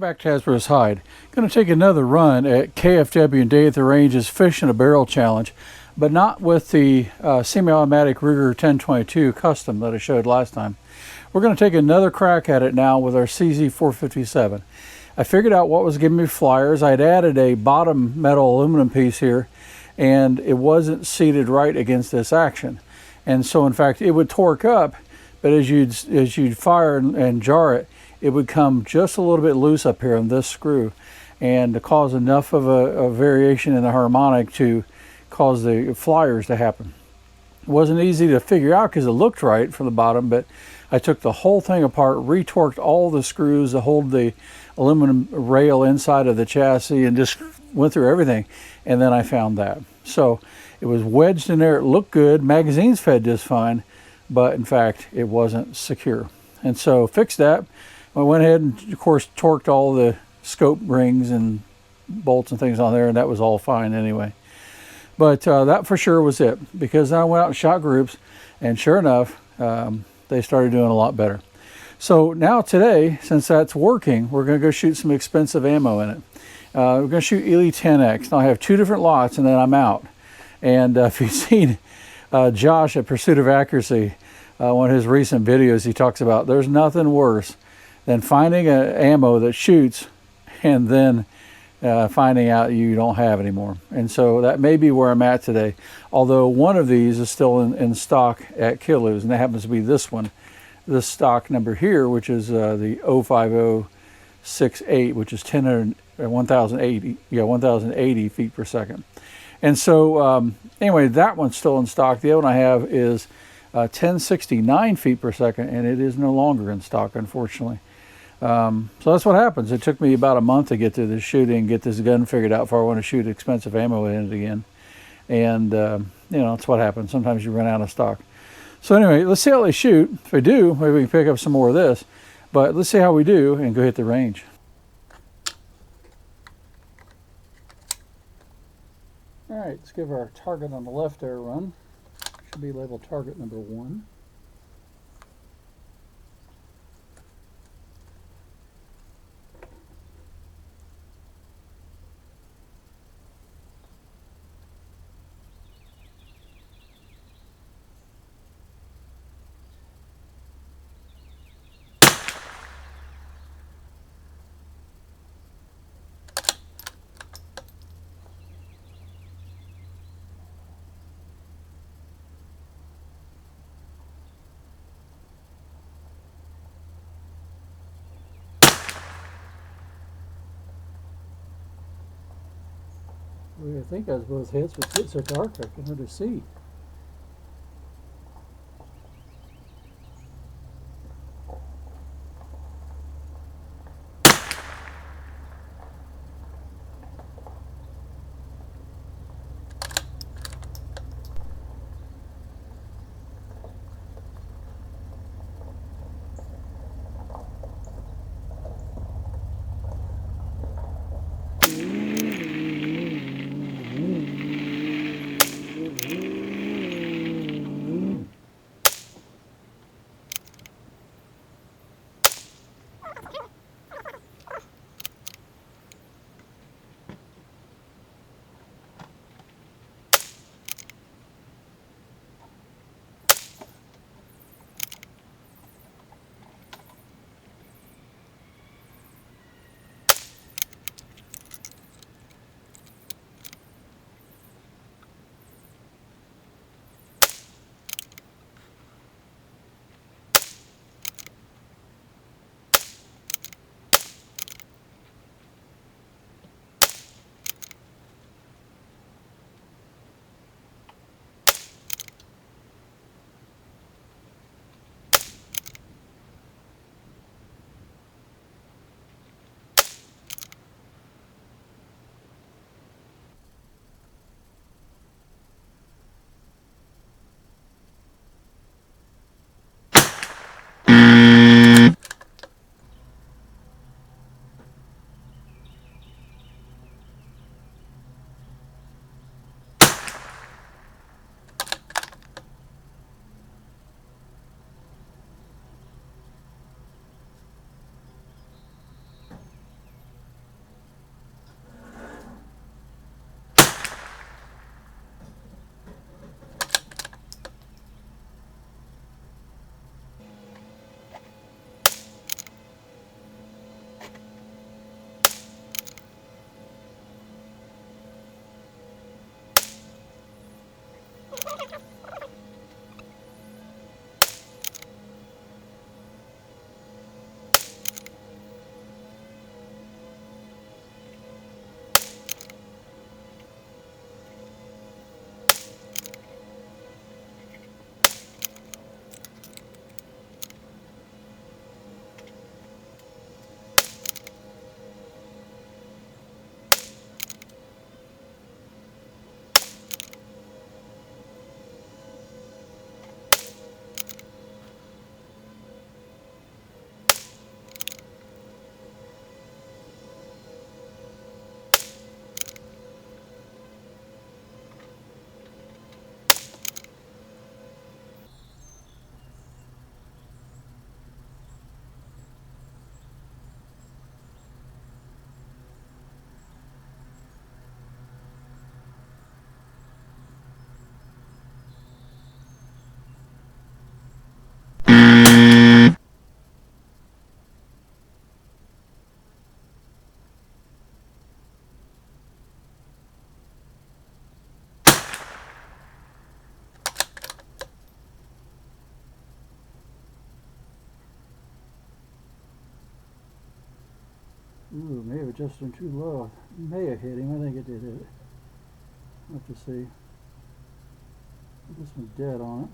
back to Hasbro's Hide. Going to take another run at KFW and Day at the Range's Fish in a Barrel Challenge, but not with the semi-automatic Ruger 1022 Custom that I showed last time. We're going to take another crack at it now with our CZ457. I figured out what was giving me flyers. I'd added a bottom metal aluminum piece here, and it wasn't seated right against this action. And so, in fact, it would torque up, but as you'd fire and jar it, it would come just a little bit loose up here on this screw, and to cause enough of a variation in the harmonic to cause the flyers to happen. It wasn't easy to figure out because it looked right from the bottom, but I took the whole thing apart, retorqued all the screws to hold the aluminum rail inside of the chassis, and just went through everything, and then I found that. So it was wedged in there, it looked good, magazines fed just fine, but in fact it wasn't secure. And so fixed that. I went ahead and, of course, torqued all the scope rings and bolts and things on there, and that was all fine anyway. But that for sure was it, because I went out and shot groups, and sure enough, they started doing a lot better. So now today, since that's working, we're going to go shoot some expensive ammo in it. We're going to shoot Eley 10X. Now I have two different lots, and then I'm out. And if you've seen Josh at Pursuit of Accuracy, one of his recent videos, he talks about there's nothing worse than finding an ammo that shoots and then finding out you don't have anymore. And so that may be where I'm at today. Although one of these is still in stock at Killu's, and that happens to be this one. This stock number here, which is the 05068, which is 1080 feet per second. And so anyway, that one's still in stock. The other one I have is 1069 feet per second, and it is no longer in stock, unfortunately. So that's what happens. It took me about a month to get to this shooting, get this gun figured out before I want to shoot expensive ammo in it again. And, you know, that's what happens. Sometimes you run out of stock. So anyway, let's see how they shoot. If they do, maybe we can pick up some more of this. But let's see how we do and go hit the range. All right, let's give our target on the left there a run. Should be labeled target number 1. I think I was both hits, but it's so dark I can hardly see. Ooh, may have adjusted him too low. May have hit him. I think it did hit it. We'll have to see. This one's dead on it.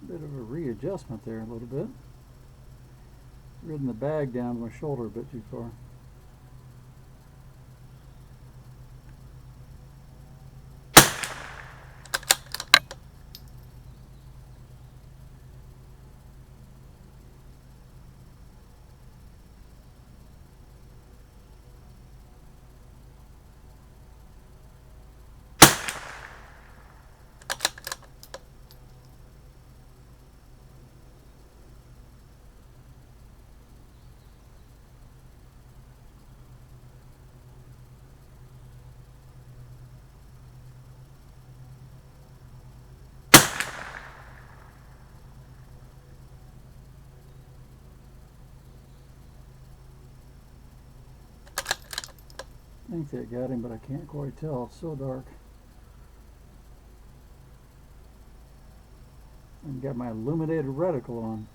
Bit of a readjustment there a little bit. Ridden the bag down to my shoulder a bit too far. I think that got him, but I can't quite tell. It's so dark. And got my illuminated reticle on.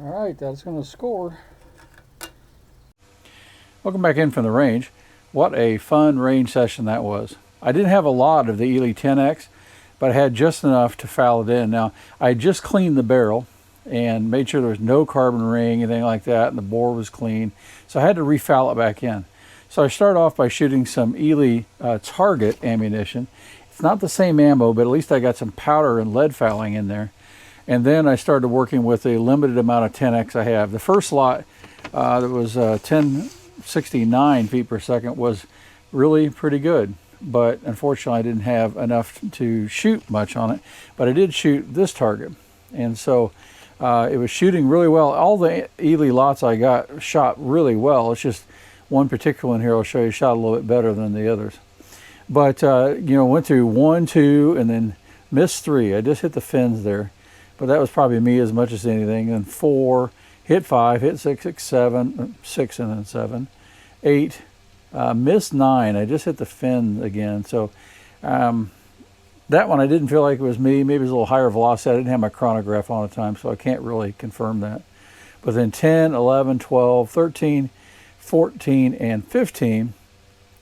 All right, that's going to score. Welcome back in from the range. What a fun range session that was. I didn't have a lot of the Eley 10X, but I had just enough to foul it in. Now, I just cleaned the barrel and made sure there was no carbon ring, anything like that, and the bore was clean. So I had to refoul it back in. So I started off by shooting some Eley target ammunition. It's not the same ammo, but at least I got some powder and lead fouling in there. And then I started working with a limited amount of 10X I have. The first lot that was 1069 feet per second was really pretty good, but unfortunately I didn't have enough to shoot much on it, but I did shoot this target. And so it was shooting really well. All the Eley lots I got shot really well. It's just one particular one here I'll show you shot a little bit better than the others. But you know, went through 1, 2, and then missed 3. I just hit the fins there, but that was probably me as much as anything. And 4, hit 5, hit 6, 7, 6 and then 7, 8, missed 9. I just hit the fin again. So that one I didn't feel like it was me. Maybe it was a little higher velocity. I didn't have my chronograph on at the time, so I can't really confirm that. But then 10, 11, 12, 13, 14, and 15,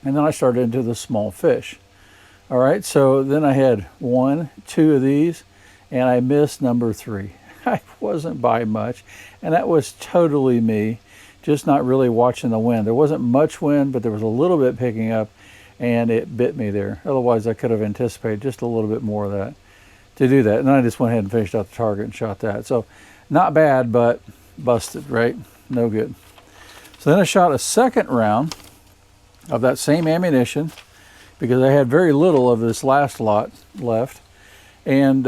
and then I started into the small fish. All right, so then I had 1, 2 of these, and I missed number 3. I wasn't by much, and that was totally me, just not really watching the wind. There wasn't much wind, but there was a little bit picking up, and it bit me there. Otherwise, I could have anticipated just a little bit more of that to do that. And then I just went ahead and finished out the target and shot that. So not bad, but busted, right? No good. So then I shot a second round of that same ammunition because I had very little of this last lot left. And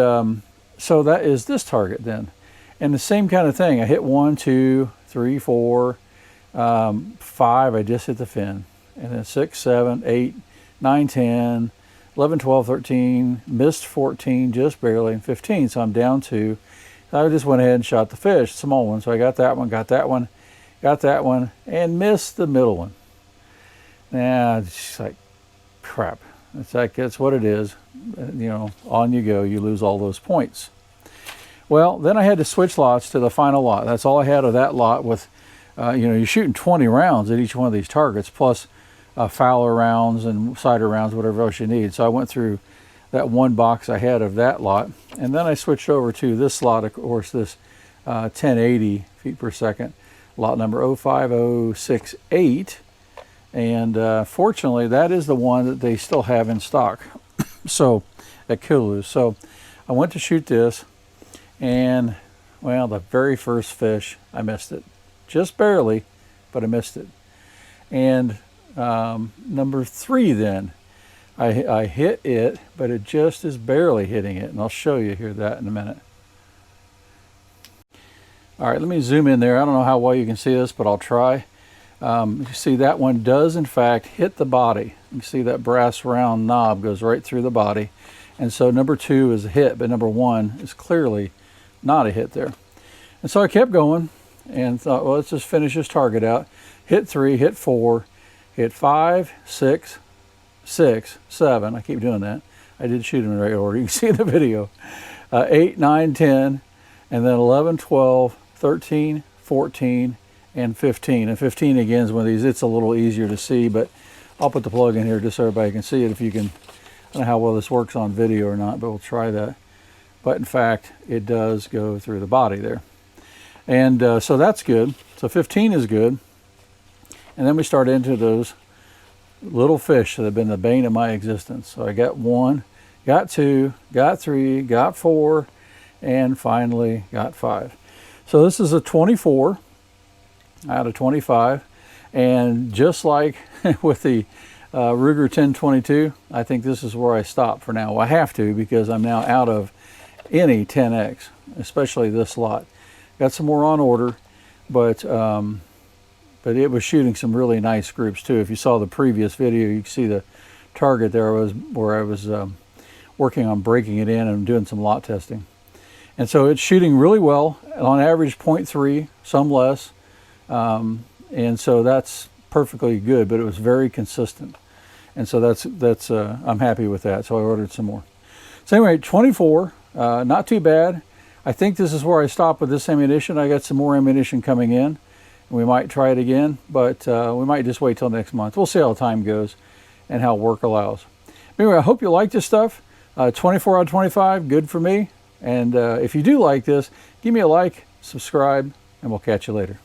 so that is this target then. And the same kind of thing. I hit 1, 2, 3, 4, 5, I just hit the fin. And then 6, 7, 8, 9, 10, 11, 12, 13, missed 14 just barely, and 15. So I'm down 2. I just went ahead and shot the fish, small one. So I got that one, got that one, got that one, and missed the middle one. Nah, it's just like crap. It's like, that's what it is. You know, on you go, you lose all those points. Well, then I had to switch lots to the final lot. That's all I had of that lot with, you know, you're shooting 20 rounds at each one of these targets, plus fowler rounds and cider rounds, whatever else you need. So I went through that one box I had of that lot, and then I switched over to this lot, of course, this 1080 feet per second, lot number 05068, and fortunately that is the one that they still have in stock. So at Killu's. So I went to shoot this, and well, the very first fish I missed it, just barely, but I missed it. And number 3 then, I hit it, but it just is barely hitting it, and I'll show you here that in a minute. All right, let me zoom in there. I don't know how well you can see this, but I'll try. You see that one does in fact hit the body. You see that brass round knob goes right through the body, and so number 2 is a hit, but number 1 is clearly not a hit there. And so I kept going and thought, well, let's just finish this target out. Hit 3, hit 4, hit 5, 6, 6, 7. I keep doing that. I did shoot them in the right order. You can see the video. 8, 9, 10, and then 11, 12, 13, 14, and 15. And 15 again is one of these. It's a little easier to see, but I'll put the plug in here just so everybody can see it. If you can, I don't know how well this works on video or not, but we'll try that. But in fact, it does go through the body there. And so that's good. So 15 is good. And then we start into those little fish that have been the bane of my existence. So I got 1, got 2, got 3, got 4, and finally got 5. So this is a 24 out of 25. And just like with the Ruger 1022, I think this is where I stop for now. Well, I have to, because I'm now out of any 10X, especially this lot. Got some more on order, but it was shooting some really nice groups too. If you saw the previous video, you can see the target there where I was working on breaking it in and doing some lot testing. And so it's shooting really well, on average 0.3, some less. And so that's perfectly good, but it was very consistent. And so that's I'm happy with that. So I ordered some more. So anyway, 24, not too bad. I think this is where I stop with this ammunition. I got some more ammunition coming in. We might try it again, but we might just wait till next month. We'll see how time goes and how work allows. Anyway, I hope you like this stuff. 24 out of 25, good for me. And if you do like this, give me a like, subscribe, and we'll catch you later.